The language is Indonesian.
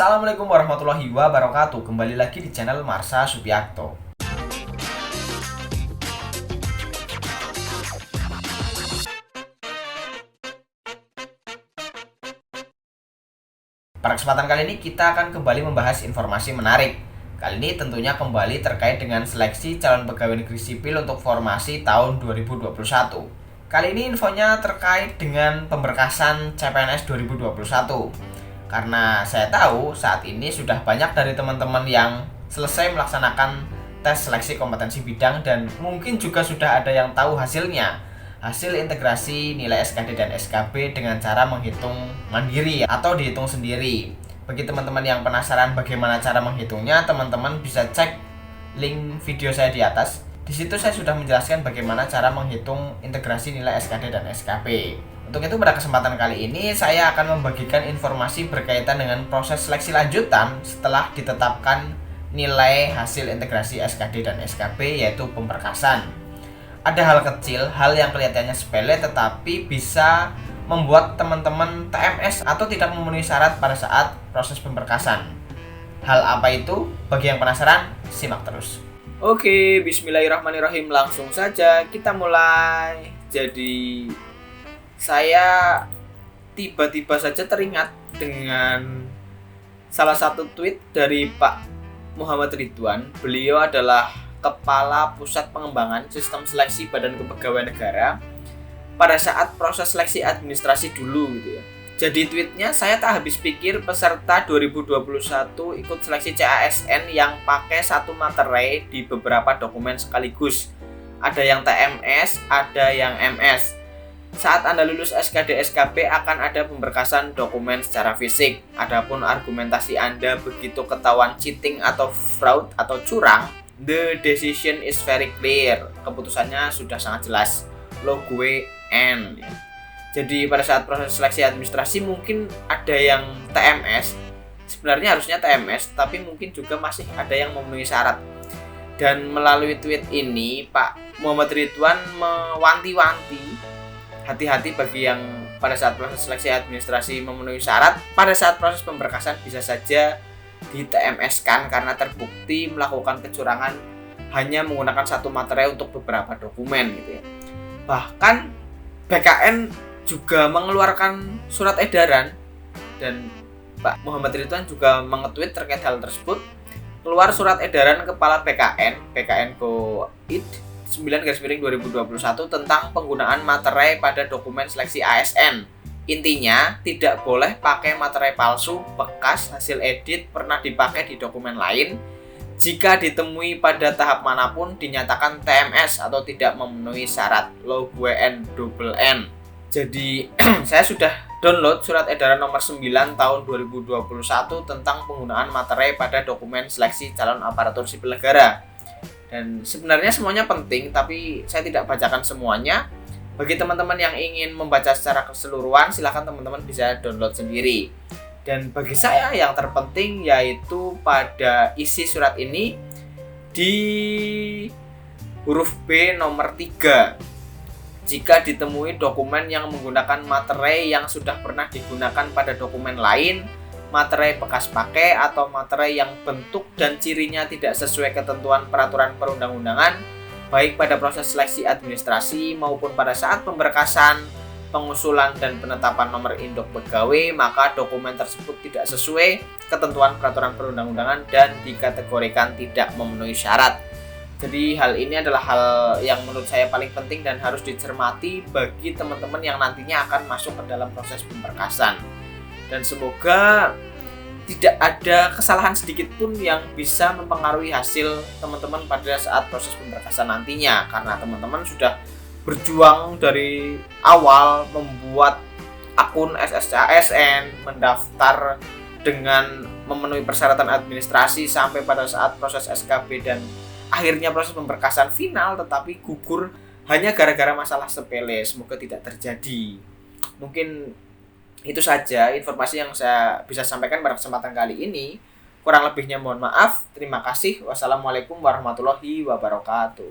Assalamualaikum warahmatullahi wabarakatuh. Kembali lagi di channel Marsha Subiakto. Pada kesempatan kali ini kita akan kembali membahas informasi menarik. Kali ini tentunya kembali terkait dengan seleksi calon pegawai negeri sipil untuk formasi tahun 2021. Kali ini infonya terkait dengan pemberkasan CPNS 2021. Karena saya tahu saat ini sudah banyak dari teman-teman yang selesai melaksanakan tes seleksi kompetensi bidang dan mungkin juga sudah ada yang tahu hasilnya. Hasil integrasi nilai SKD dan SKB dengan cara menghitung mandiri atau dihitung sendiri. Bagi teman-teman yang penasaran bagaimana cara menghitungnya, teman-teman bisa cek link video saya di atas. Di situ saya sudah menjelaskan bagaimana cara menghitung integrasi nilai SKD dan SKB. Untuk itu pada kesempatan kali ini saya akan membagikan informasi berkaitan dengan proses seleksi lanjutan setelah ditetapkan nilai hasil integrasi SKD dan SKB, yaitu pemberkasan. Ada hal kecil, hal yang kelihatannya sepele tetapi bisa membuat teman-teman TMS atau tidak memenuhi syarat pada saat proses pemberkasan. Hal apa itu? Bagi yang penasaran, simak terus. Oke, bismillahirrahmanirrahim. Langsung saja kita mulai. Jadi saya tiba-tiba saja teringat dengan salah satu tweet dari Pak Muhammad Ridwan. Beliau adalah Kepala Pusat Pengembangan Sistem Seleksi Badan Kepegawaian Negara pada saat proses seleksi administrasi dulu gitu ya. Jadi tweetnya, saya tak habis pikir peserta 2021 ikut seleksi CASN yang pakai satu materai di beberapa dokumen sekaligus. Ada yang TMS, ada yang MS. Saat Anda lulus SKD SKB akan ada pemberkasan dokumen secara fisik. Adapun argumentasi Anda begitu ketahuan cheating atau fraud atau curang, the decision is very clear. Keputusannya sudah sangat jelas. Lo gue N. Jadi pada saat proses seleksi administrasi mungkin ada yang TMS. Sebenarnya harusnya TMS, tapi mungkin juga masih ada yang memenuhi syarat. Dan melalui tweet ini Pak Muhammad Ridwan mewanti-wanti hati-hati bagi yang pada saat proses seleksi administrasi memenuhi syarat, pada saat proses pemberkasan bisa saja di TMS-kan karena terbukti melakukan kecurangan hanya menggunakan satu materai untuk beberapa dokumen gitu ya. Bahkan BKN juga mengeluarkan surat edaran dan Pak Muhammad Ridwan juga mengetweet terkait hal tersebut. Keluar surat edaran Kepala BKN Ko.id 9/2021 tentang penggunaan materai pada dokumen seleksi ASN. Intinya, tidak boleh pakai materai palsu, bekas, hasil edit, pernah dipakai di dokumen lain. Jika ditemui pada tahap manapun dinyatakan TMS atau tidak memenuhi syarat logo N. Jadi saya sudah download surat edaran nomor 9 tahun 2021 tentang penggunaan materai pada dokumen seleksi calon aparatur sipil negara. Dan sebenarnya semuanya penting, tapi saya tidak bacakan semuanya. Bagi teman-teman yang ingin membaca secara keseluruhan, silakan teman-teman bisa download sendiri. Dan bagi saya yang terpenting yaitu pada isi surat ini di huruf B nomor 3. Jika ditemui dokumen yang menggunakan materai yang sudah pernah digunakan pada dokumen lain, materai bekas pakai atau materai yang bentuk dan cirinya tidak sesuai ketentuan peraturan perundang-undangan, baik pada proses seleksi administrasi maupun pada saat pemberkasan, pengusulan dan penetapan nomor induk pegawai, maka dokumen tersebut tidak sesuai ketentuan peraturan perundang-undangan dan dikategorikan tidak memenuhi syarat. Jadi hal ini adalah hal yang menurut saya paling penting dan harus dicermati bagi teman-teman yang nantinya akan masuk ke dalam proses pemberkasan. Dan semoga tidak ada kesalahan sedikit pun yang bisa mempengaruhi hasil teman-teman pada saat proses pemberkasan nantinya, karena teman-teman sudah berjuang dari awal membuat akun SSCASN, mendaftar dengan memenuhi persyaratan administrasi sampai pada saat proses SKB dan akhirnya proses pemberkasan final, tetapi gugur hanya gara-gara masalah sepele. Semoga tidak terjadi. Mungkin itu saja informasi yang saya bisa sampaikan pada kesempatan kali ini. Kurang lebihnya mohon maaf. Terima kasih. Wassalamualaikum warahmatullahi wabarakatuh.